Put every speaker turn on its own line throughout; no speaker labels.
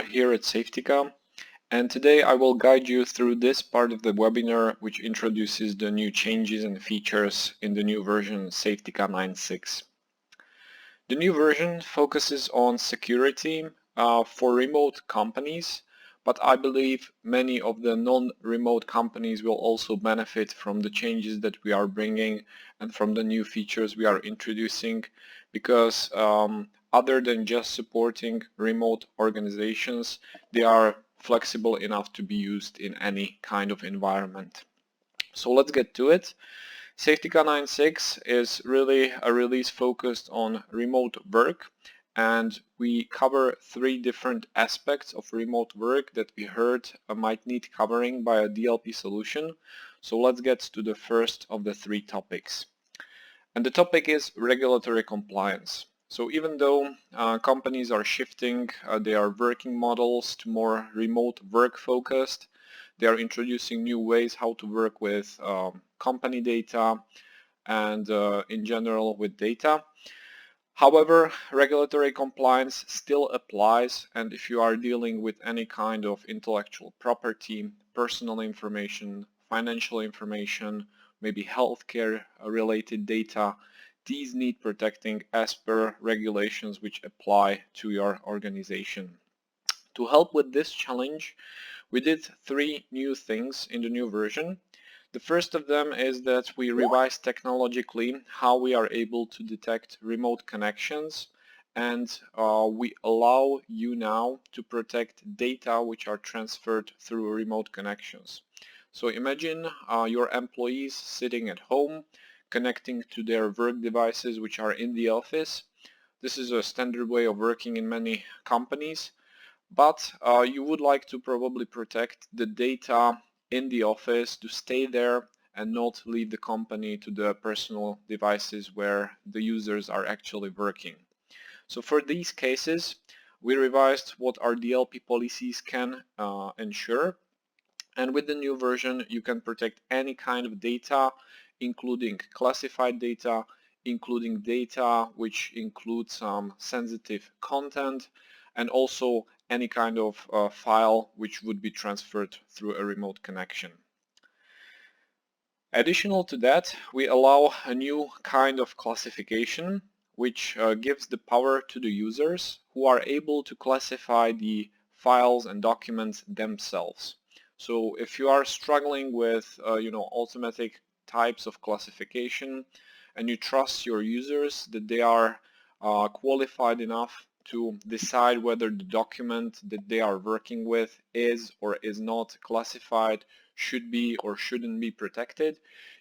here at Safetica, and today I will guide you through this part of the webinar which introduces the new changes and features in the new version Safetica 9.6. The new version focuses on security for remote companies, but I believe many of the non-remote companies will also benefit from the changes that we are bringing and from the new features we are introducing, because other than just supporting remote organizations, they are flexible enough to be used in any kind of environment. So let's get to it. Safetica 9.6 is really a release focused on remote work, and we cover three different aspects of remote work that we heard might need covering by a DLP solution. So let's get to the first of the three topics. And the topic is regulatory compliance. So even though companies are shifting their working models to more remote work focused, they are introducing new ways how to work with company data and in general with data. However, regulatory compliance still applies, and if you are dealing with any kind of intellectual property, personal information, financial information, maybe healthcare related data, these need protecting as per regulations which apply to your organization. To help with this challenge, we did three new things in the new version. The first of them is that we revised technologically how we are able to detect remote connections, and we allow you now to protect data which are transferred through remote connections. So imagine your employees sitting at home connecting to their work devices which are in the office. This is a standard way of working in many companies, but you would like to probably protect the data in the office to stay there and not leave the company to the personal devices where the users are actually working. So for these cases, we revised what our DLP policies can ensure, and with the new version you can protect any kind of data, including classified data, including data which includes some sensitive content, and also any kind of file which would be transferred through a remote connection. Additional to that, we allow a new kind of classification which gives the power to the users who are able to classify the files and documents themselves. So if you are struggling with automatic types of classification and you trust your users that they are qualified enough to decide whether the document that they are working with is or is not classified, should be or shouldn't be protected,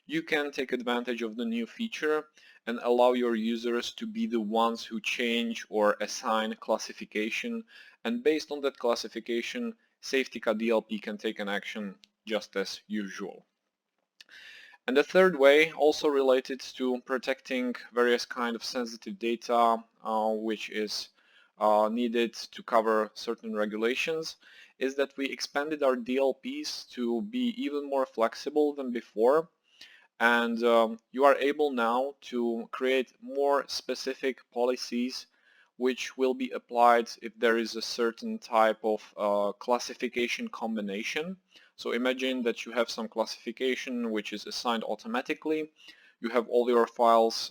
you can take advantage of the new feature and allow your users to be the ones who change or assign classification, and based on that classification, Safetica DLP can take an action just as usual. And the third way, also related to protecting various kind of sensitive data which is needed to cover certain regulations, is that we expanded our DLPs to be even more flexible than before, and you are able now to create more specific policies which will be applied if there is a certain type of classification combination. So imagine that you have some classification which is assigned automatically. You have all your files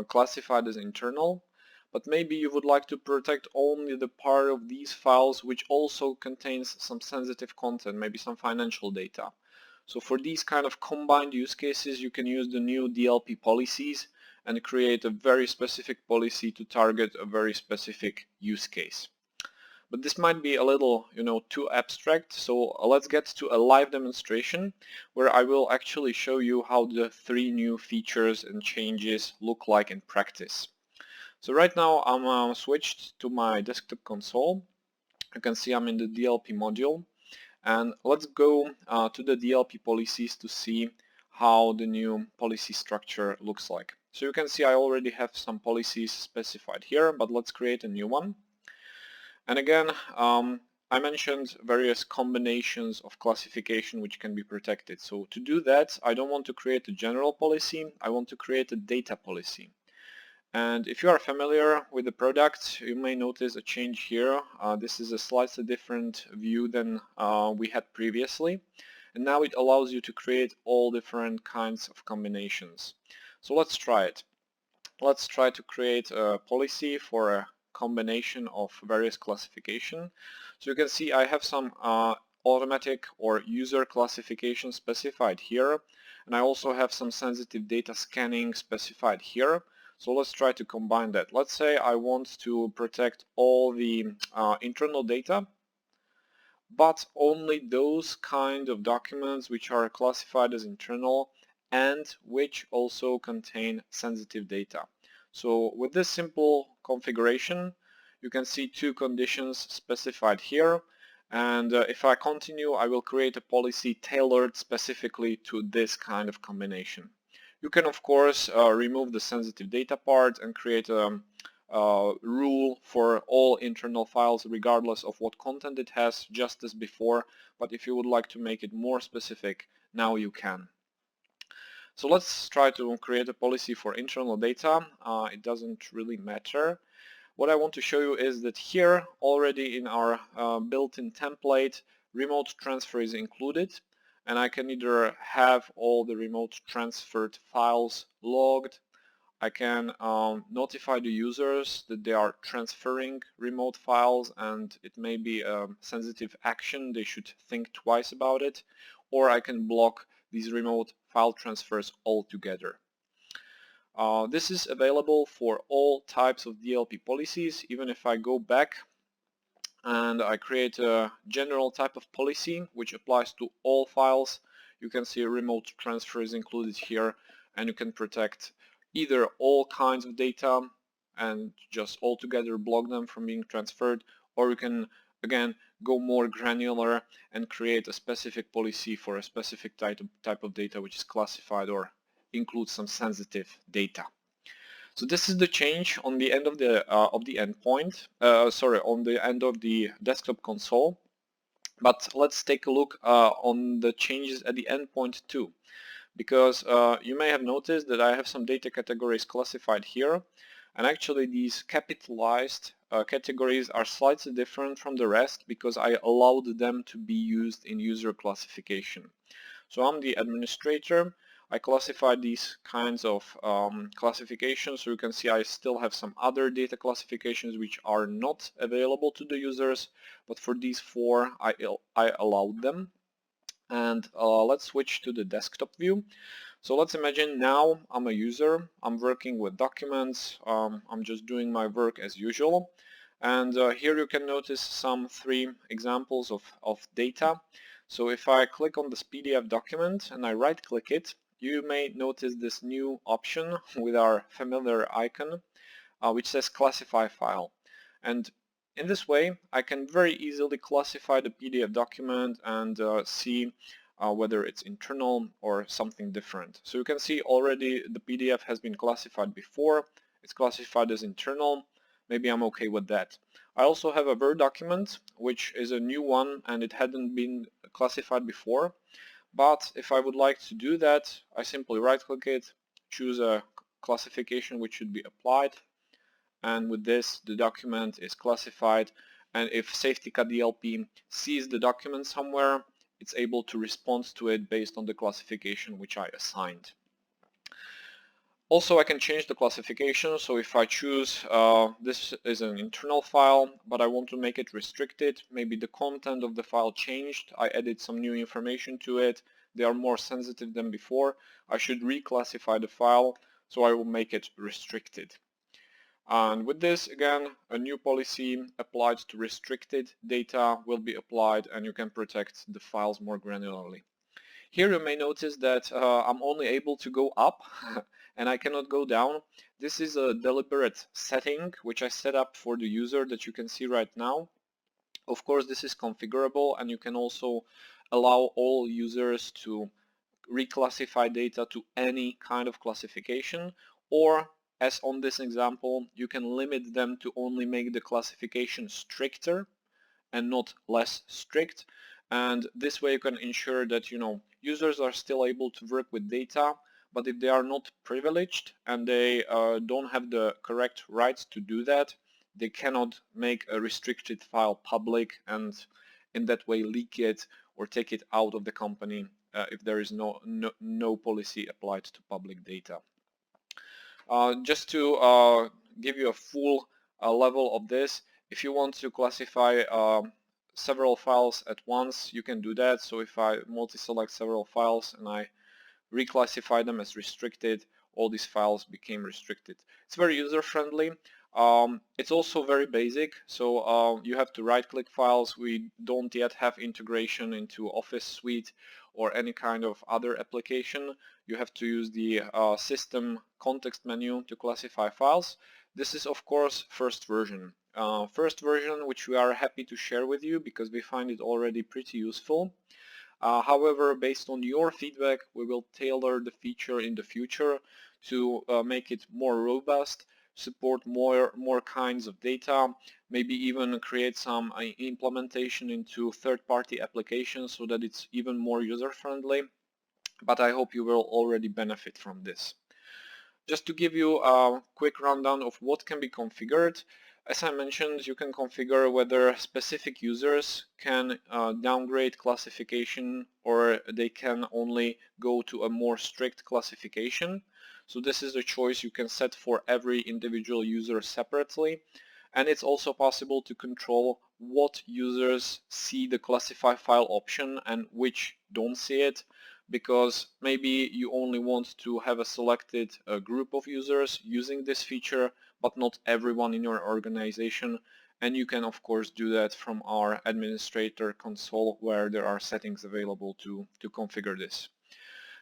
classified as internal, but maybe you would like to protect only the part of these files which also contains some sensitive content, maybe some financial data. So for these kind of combined use cases, you can use the new DLP policies and create a very specific policy to target a very specific use case. But this might be a little, too abstract, so let's get to a live demonstration where I will actually show you how the three new features and changes look like in practice. So right now I'm switched to my desktop console. You can see I'm in the DLP module, and let's go to the DLP policies to see how the new policy structure looks like. So you can see I already have some policies specified here, but let's create a new one. And again, I mentioned various combinations of classification which can be protected. So to do that, I don't want to create a general policy, I want to create a data policy. And if you are familiar with the product, you may notice a change here. This is a slightly different view than we had previously. And now it allows you to create all different kinds of combinations. So let's try it. Let's try to create a policy for a combination of various classification. So you can see I have some automatic or user classification specified here, and I also have some sensitive data scanning specified here. So let's try to combine that. Let's say I want to protect all the internal data, but only those kind of documents which are classified as internal and which also contain sensitive data. So with this simple configuration, you can see two conditions specified here, and if I continue, I will create a policy tailored specifically to this kind of combination. You can of course remove the sensitive data part and create a rule for all internal files regardless of what content it has, just as before, but if you would like to make it more specific, now you can. So let's try to create a policy for internal data. It doesn't really matter. What I want to show you is that here already in our built-in template, remote transfer is included, and I can either have all the remote transferred files logged. I can notify the users that they are transferring remote files, and it may be a sensitive action. They should think twice about it. Or I can block these remote file transfers altogether. This is available for all types of DLP policies. Even if I go back and I create a general type of policy which applies to all files, you can see remote transfer is included here, and you can protect either all kinds of data and just altogether block them from being transferred, or you can again go more granular and create a specific policy for a specific type of data which is classified or includes some sensitive data. So this is the change on the end of the endpoint. On the end of the desktop console. But let's take a look on the changes at the endpoint too, because you may have noticed that I have some data categories classified here, and actually these capitalized categories are slightly different from the rest because I allowed them to be used in user classification. So I'm the administrator. I classify these kinds of classifications, so you can see I still have some other data classifications which are not available to the users, but for these four I allowed them. And let's switch to the desktop view. So let's imagine now I'm a user, I'm working with documents, I'm just doing my work as usual. And here you can notice some three examples of data. So if I click on this PDF document and I right click it, you may notice this new option with our familiar icon, which says classify file. And in this way, I can very easily classify the PDF document and see whether it's internal or something different. So you can see already the PDF has been classified before. It's classified as internal. Maybe I'm okay with that. I also have a Word document, which is a new one and it hadn't been classified before. But if I would like to do that, I simply right-click it, choose a classification which should be applied, and with this the document is classified, and if Safetica DLP sees the document somewhere, it's able to respond to it based on the classification which I assigned. Also, I can change the classification, so if I choose this is an internal file, but I want to make it restricted, maybe the content of the file changed, I added some new information to it, they are more sensitive than before, I should reclassify the file, so I will make it restricted. And with this, again, a new policy applied to restricted data will be applied, and you can protect the files more granularly. Here you may notice that I'm only able to go up and I cannot go down. This is a deliberate setting which I set up for the user that you can see right now. Of course, this is configurable, and you can also allow all users to reclassify data to any kind of classification, or as on this example, you can limit them to only make the classification stricter and not less strict, and this way you can ensure that users are still able to work with data, but if they are not privileged and they don't have the correct rights to do that, they cannot make a restricted file public and in that way leak it or take it out of the company if there is no policy applied to public data. Just to give you a full level of this, if you want to classify several files at once, you can do that. So if I multi-select several files and I reclassify them as restricted, all these files became restricted. It's very user-friendly. It's also very basic, so you have to right-click files. We don't yet have integration into Office Suite or any kind of other application. You have to use the system context menu to classify files. This is of course first version. First version which we are happy to share with you because we find it already pretty useful. However, based on your feedback, we will tailor the feature in the future to make it more robust, support more kinds of data, maybe even create some implementation into third-party applications so that it's even more user-friendly. But I hope you will already benefit from this. Just to give you a quick rundown of what can be configured, as I mentioned, you can configure whether specific users can downgrade classification or they can only go to a more strict classification. So this is a choice you can set for every individual user separately. And it's also possible to control what users see the classify file option and which don't see it, because maybe you only want to have a selected group of users using this feature, but not everyone in your organization. And you can of course do that from our administrator console where there are settings available to configure this.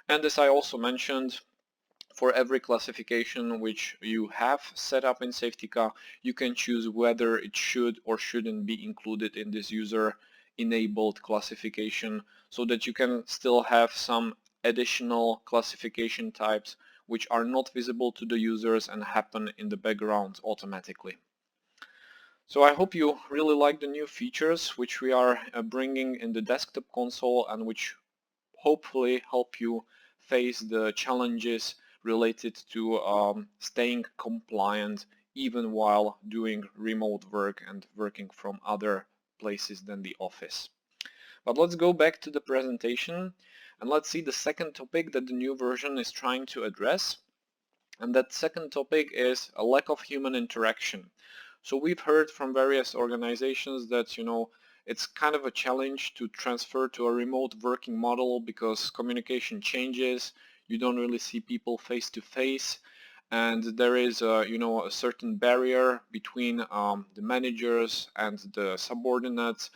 And as I also mentioned, for every classification which you have set up in Safetica, you can choose whether it should or shouldn't be included in this user enabled classification, so that you can still have some additional classification types which are not visible to the users and happen in the background automatically. So I hope you really like the new features which we are bringing in the desktop console and which hopefully help you face the challenges related to staying compliant even while doing remote work and working from other places than the office. But let's go back to the presentation and let's see the second topic that the new version is trying to address. And that second topic is a lack of human interaction. So we've heard from various organizations that, it's kind of a challenge to transfer to a remote working model because communication changes, you don't really see people face to face, and there is a certain barrier between the managers and the subordinates,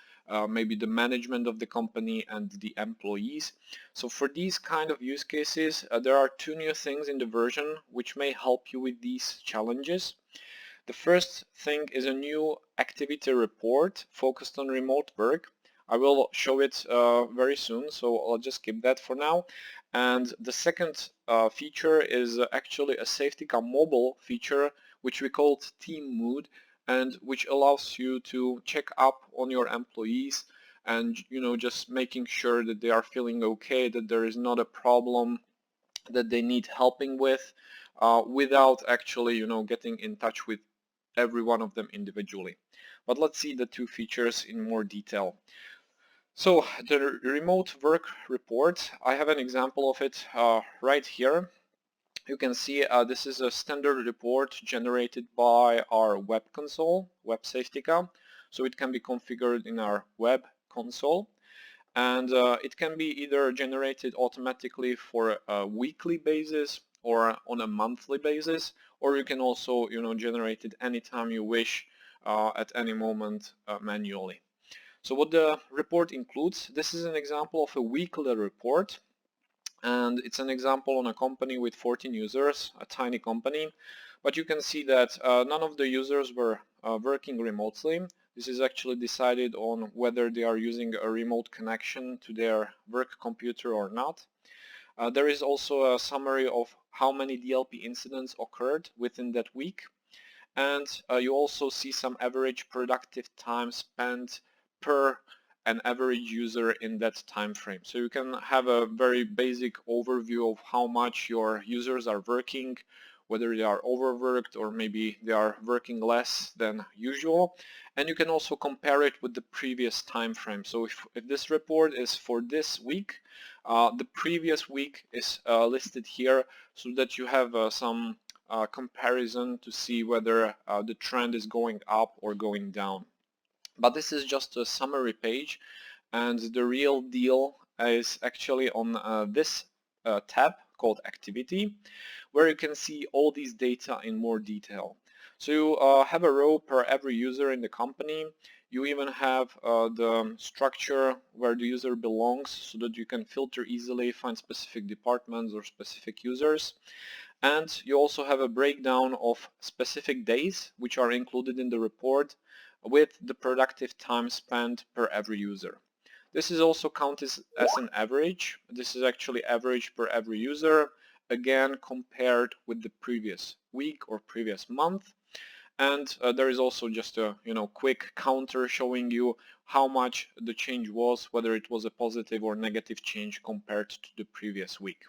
maybe the management of the company and the employees. So for these kind of use cases, there are two new things in the version which may help you with these challenges. The first thing is a new activity report focused on remote work. I will show it very soon, so I'll just skip that for now. And the second feature is actually a Safetica mobile feature, which we called Team Mood, and which allows you to check up on your employees and just making sure that they are feeling okay, that there is not a problem that they need helping with, without actually getting in touch with every one of them individually. But let's see the two features in more detail. So the remote work report, I have an example of it right here. You can see this is a standard report generated by our web console, Web Safetica. So it can be configured in our web console. And it can be either generated automatically for a weekly basis or on a monthly basis, or you can also generate it anytime you wish at any moment manually. So what the report includes, this is an example of a weekly report, and it's an example on a company with 14 users, a tiny company, but you can see that none of the users were working remotely. This is actually decided on whether they are using a remote connection to their work computer or not. There is also a summary of how many DLP incidents occurred within that week, and you also see some average productive time spent per an average user in that time frame. So you can have a very basic overview of how much your users are working, whether they are overworked or maybe they are working less than usual. And you can also compare it with the previous time frame. So if this report is for this week, the previous week is listed here so that you have some comparison to see whether the trend is going up or going down. But this is just a summary page, and the real deal is actually on this tab called Activity, where you can see all these data in more detail. So you have a row per every user in the company. You even have the structure where the user belongs so that you can filter easily, find specific departments or specific users. And you also have a breakdown of specific days which are included in the report with the productive time spent per every user. This is also counted as an average. This is actually average per every user, again compared with the previous week or previous month. And there is also just a quick counter showing you how much the change was, whether it was a positive or negative change compared to the previous week.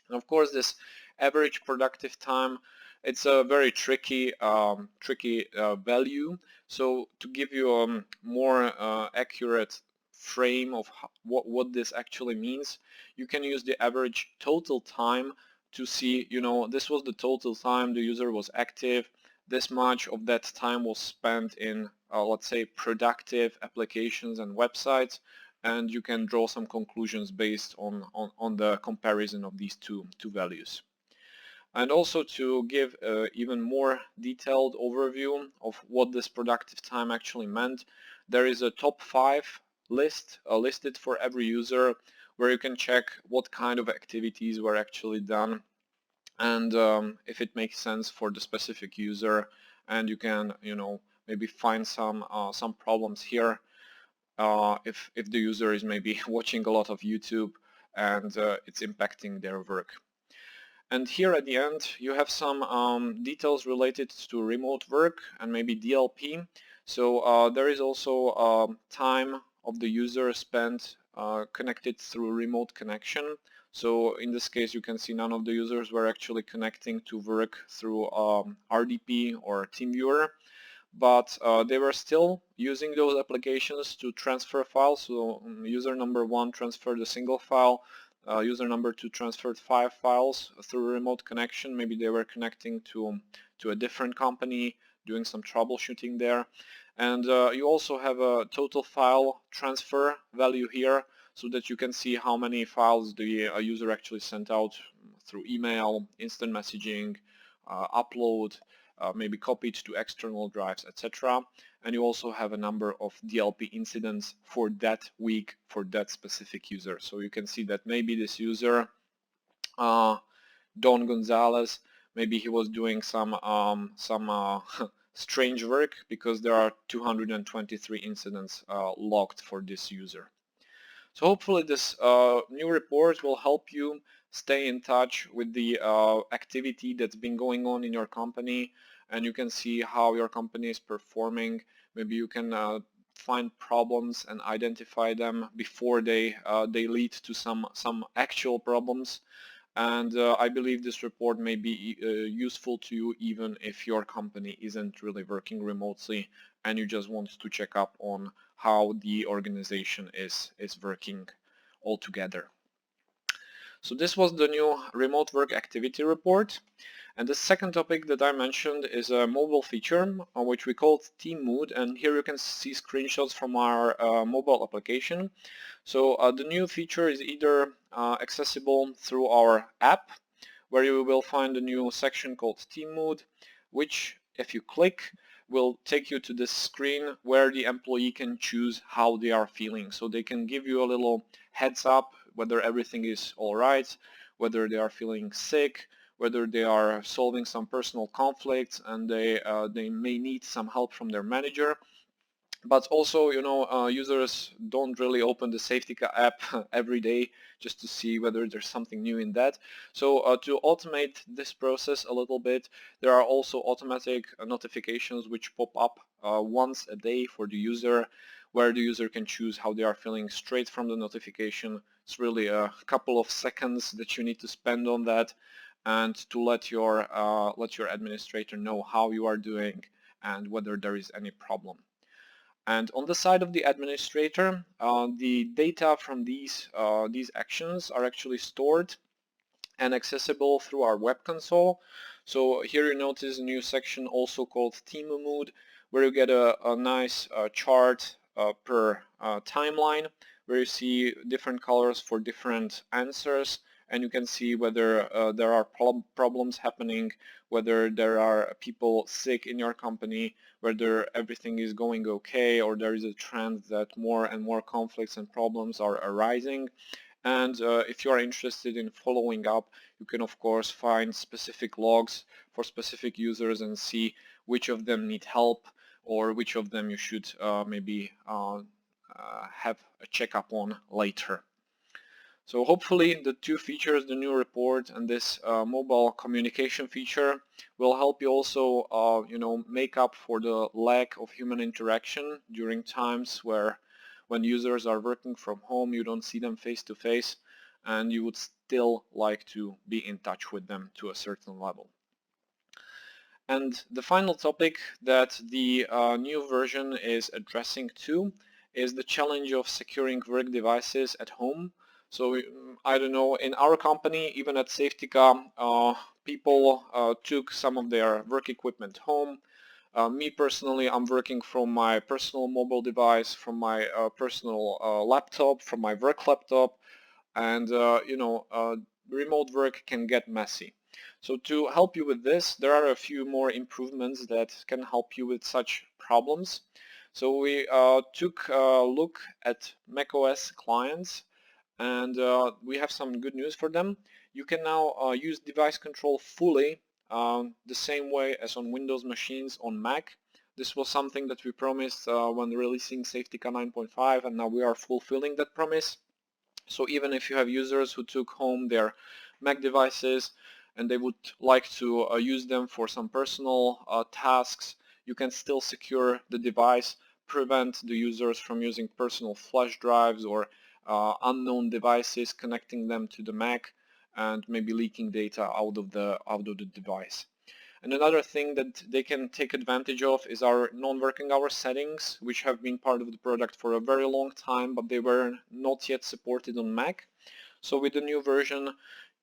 And of course, this average productive time, it's a very tricky value. So to give you a more accurate frame of what this actually means, you can use the average total time to see, this was the total time the user was active. This much of that time was spent in, let's say, productive applications and websites, and you can draw some conclusions based on the comparison of these two values. And also to give even more detailed overview of what this productive time actually meant, there is a top 5 list listed for every user where you can check what kind of activities were actually done and if it makes sense for the specific user, and you can maybe find some problems here if the user is maybe watching a lot of YouTube and it's impacting their work. And here at the end you have some details related to remote work and maybe DLP. So there is also time of the user spent connected through remote connection. So in this case you can see none of the users were actually connecting to work through RDP or TeamViewer, but they were still using those applications to transfer files. So user number 1 transferred a single file, user number 2 transferred 5 files through a remote connection. Maybe they were connecting to a different company, doing some troubleshooting there. And you also have a total file transfer value here so that you can see how many files the user actually sent out through email, instant messaging, upload, maybe copied to external drives, etc. And you also have a number of DLP incidents for that week for that specific user. So you can see that maybe this user, Don Gonzalez, maybe he was doing some strange work because there are 223 incidents logged for this user. So hopefully this new report will help you stay in touch with the activity that's been going on in your company, and you can see how your company is performing. Maybe you can find problems and identify them before they lead to some actual problems. And I believe this report may be useful to you even if your company isn't really working remotely and you just want to check up on how the organization is working all together. So this was the new remote work activity report. And the second topic that I mentioned is a mobile feature which we call Team Mood, and here you can see screenshots from our mobile application. So the new feature is either accessible through our app, where you will find a new section called Team Mood, which if you click will take you to this screen where the employee can choose how they are feeling. So they can give you a little heads up whether everything is all right, whether they are feeling sick, whether they are solving some personal conflicts and they may need some help from their manager. But also, users don't really open the Safetica app every day just to see whether there's something new in that. So to automate this process a little bit, there are also automatic notifications which pop up once a day for the user, where the user can choose how they are feeling straight from the notification. It's really a couple of seconds that you need to spend on that, and to let your administrator know how you are doing and whether there is any problem. And on the side of the administrator, the data from these actions are actually stored and accessible through our web console. So here you notice a new section also called Team Mood, where you get a nice chart per timeline, where you see different colors for different answers, and you can see whether there are problems happening, whether there are people sick in your company, whether everything is going okay, or there is a trend that more and more conflicts and problems are arising. And if you are interested in following up, you can of course find specific logs for specific users and see which of them need help or which of them you should maybe have a checkup on later. So hopefully the two features, the new report and this mobile communication feature, will help you also make up for the lack of human interaction during times when users are working from home, you don't see them face to face, and you would still like to be in touch with them to a certain level. And the final topic that the new version is addressing too is the challenge of securing work devices at home. So I don't know, in our company, even at Safetica, people took some of their work equipment home. Me personally, I'm working from my personal mobile device, from my personal laptop, from my work laptop, and remote work can get messy. So to help you with this, there are a few more improvements that can help you with such problems. So we took a look at macOS clients, and we have some good news for them. You can now use device control fully the same way as on Windows machines on Mac. This was something that we promised when releasing Safetica 9.5, and now we are fulfilling that promise. So even if you have users who took home their Mac devices and they would like to use them for some personal tasks, you can still secure the device, prevent the users from using personal flash drives or unknown devices, connecting them to the Mac and maybe leaking data out of the device. And another thing that they can take advantage of is our non-working hour settings, which have been part of the product for a very long time, but they were not yet supported on Mac. So with the new version,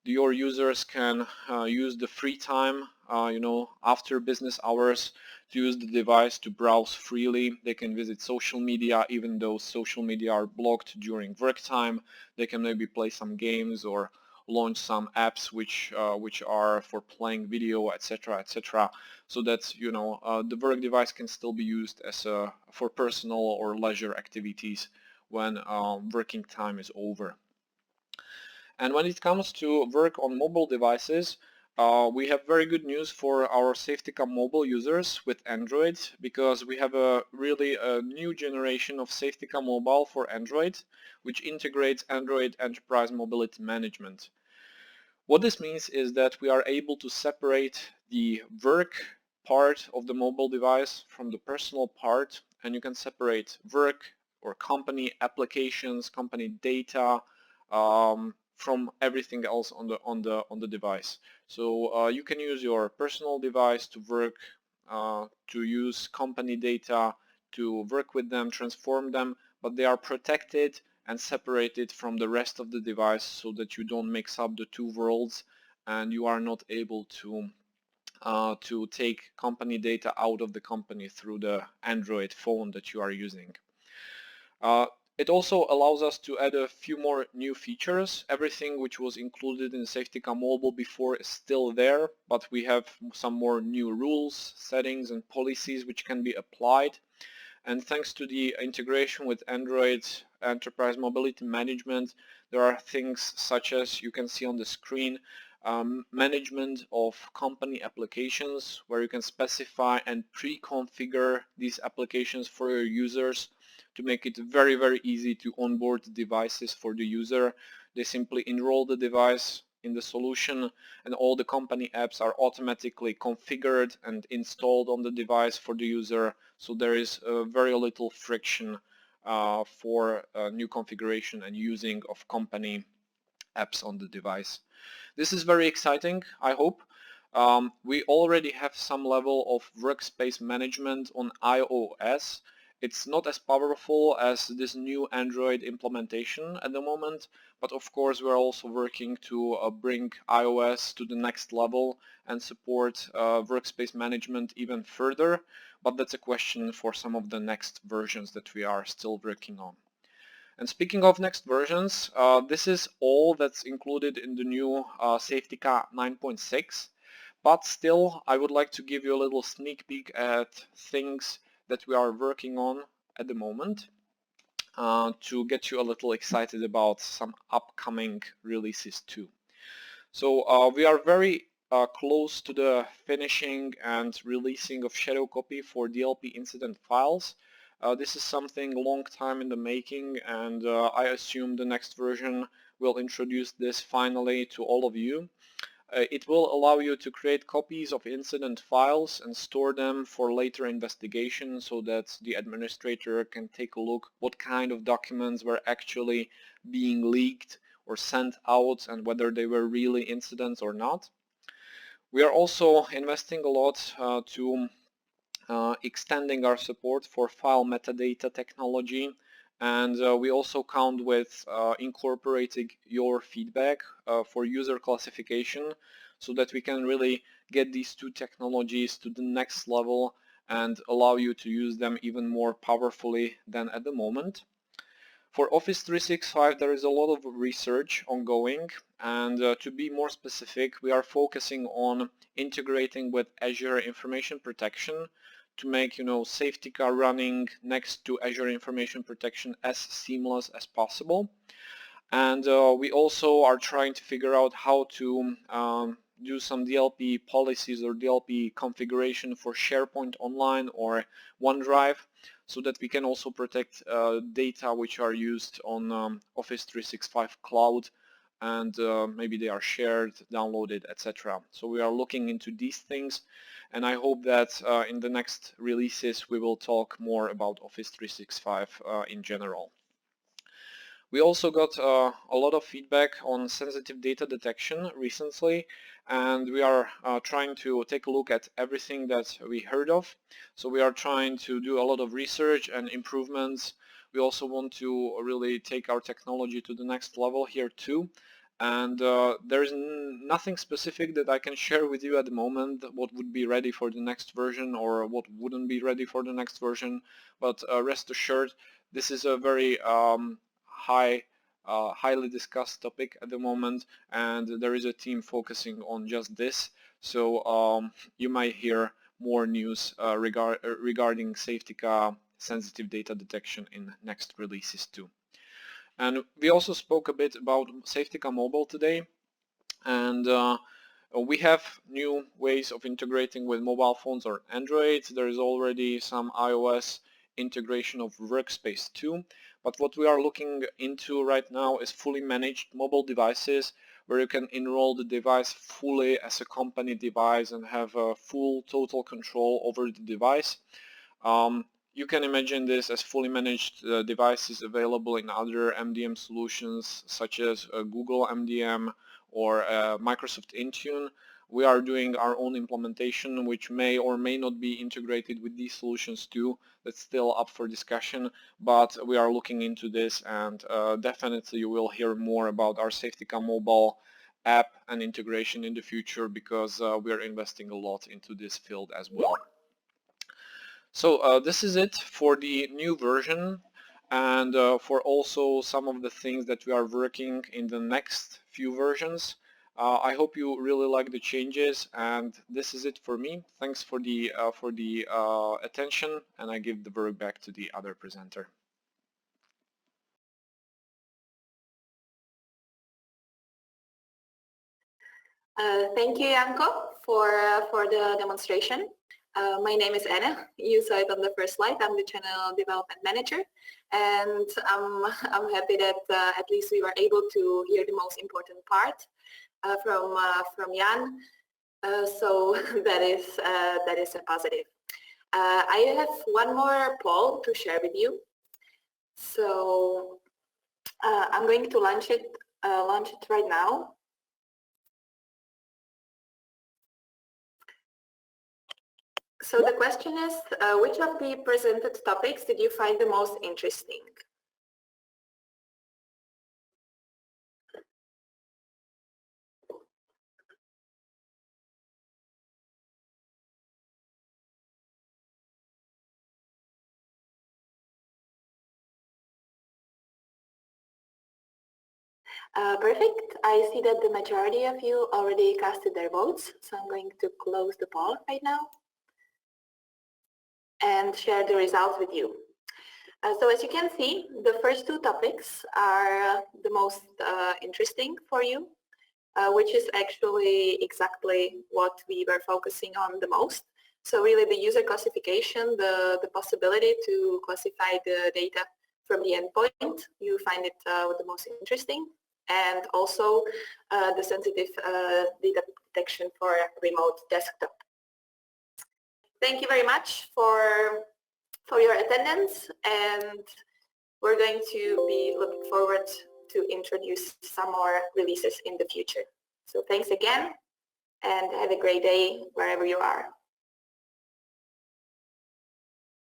your users can use the free time, after business hours, to use the device to browse freely. They can visit social media, even though social media are blocked during work time. They can maybe play some games or launch some apps which are for playing video, etc., etc. So that the work device can still be used as for personal or leisure activities when working time is over. And when it comes to work on mobile devices, we have very good news for our Safetica mobile users with Android, because we have a new generation of Safetica Mobile for Android, which integrates Android Enterprise Mobility Management. What this means is that we are able to separate the work part of the mobile device from the personal part, and you can separate work or company applications, company data from everything else on the device. So you can use your personal device to work, to use company data, to work with them, transform them, but they are protected and separated from the rest of the device so that you don't mix up the two worlds and you are not able to take company data out of the company through the Android phone that you are using. It also allows us to add a few more new features. Everything which was included in Safetica Mobile before is still there, but we have some more new rules, settings and policies which can be applied. And thanks to the integration with Android Enterprise Mobility Management, there are things such as you can see on the screen, management of company applications, where you can specify and pre-configure these applications for your users to make it very, very easy to onboard devices for the user. They simply enroll the device in the solution, and all the company apps are automatically configured and installed on the device for the user, so there is very little friction for new configuration and using of company apps on the device. This is very exciting, I hope. We already have some level of workspace management on iOS. It's not as powerful as this new Android implementation at the moment, but of course we're also working to bring iOS to the next level and support workspace management even further, but that's a question for some of the next versions that we are still working on. And speaking of next versions, this is all that's included in the new Safetica 9.6, but still I would like to give you a little sneak peek at things that we are working on at the moment to get you a little excited about some upcoming releases too. So we are very close to the finishing and releasing of shadow copy for DLP incident files. This is something long time in the making, and I assume the next version will introduce this finally to all of you. It will allow you to create copies of incident files and store them for later investigation so that the administrator can take a look what kind of documents were actually being leaked or sent out and whether they were really incidents or not. We are also investing a lot to extending our support for file metadata technology, and we also count with incorporating your feedback for user classification so that we can really get these two technologies to the next level and allow you to use them even more powerfully than at the moment. For Office 365 there is a lot of research ongoing, and to be more specific, we are focusing on integrating with Azure Information Protection to make Safetica running next to Azure Information Protection as seamless as possible. And we also are trying to figure out how to do some DLP policies or DLP configuration for SharePoint Online or OneDrive so that we can also protect data which are used on Office 365 Cloud, and maybe they are shared, downloaded, etc. So we are looking into these things, and I hope that in the next releases we will talk more about Office 365 in general. We also got a lot of feedback on sensitive data detection recently, and we are trying to take a look at everything that we heard of. So we are trying to do a lot of research and improvements. We also want to really take our technology to the next level here too. And there is nothing specific that I can share with you at the moment what would be ready for the next version or what wouldn't be ready for the next version, but rest assured this is a very highly discussed topic at the moment, and there is a team focusing on just this. So you might hear more news regarding Safetica sensitive data detection in next releases too. And we also spoke a bit about Safetica Mobile today, and we have new ways of integrating with mobile phones or Android. There is already some iOS integration of Workspace too, but what we are looking into right now is fully managed mobile devices where you can enroll the device fully as a company device and have a full total control over the device. You can imagine this as fully managed devices available in other MDM solutions such as Google MDM or Microsoft Intune. We are doing our own implementation which may or may not be integrated with these solutions too. That's still up for discussion, but we are looking into this, and definitely you will hear more about our Safetica mobile app and integration in the future because we are investing a lot into this field as well. So this is it for the new version, and for also some of the things that we are working in the next few versions. I hope you really like the changes, and this is it for me. Thanks for the attention, and I give the word back to the other presenter.
Thank you, Janko, for the demonstration. My name is Anna. You saw it on the first slide. I'm the channel development manager, and I'm happy that at least we were able to hear the most important part from Jan. So that is a positive. I have one more poll to share with you. So I'm going to launch it right now. So the question is, which of the presented topics did you find the most interesting? Perfect. I see that the majority of you already casted their votes, so I'm going to close the poll right now and share the results with you. So as you can see, the first two topics are the most interesting for you, which is actually exactly what we were focusing on the most. So really the user classification, the possibility to classify the data from the endpoint, you find it the most interesting. And also the sensitive data detection for remote desktop. Thank you very much for your attendance, and we're going to be looking forward to introduce some more releases in the future. So thanks again, and have a great day wherever you are.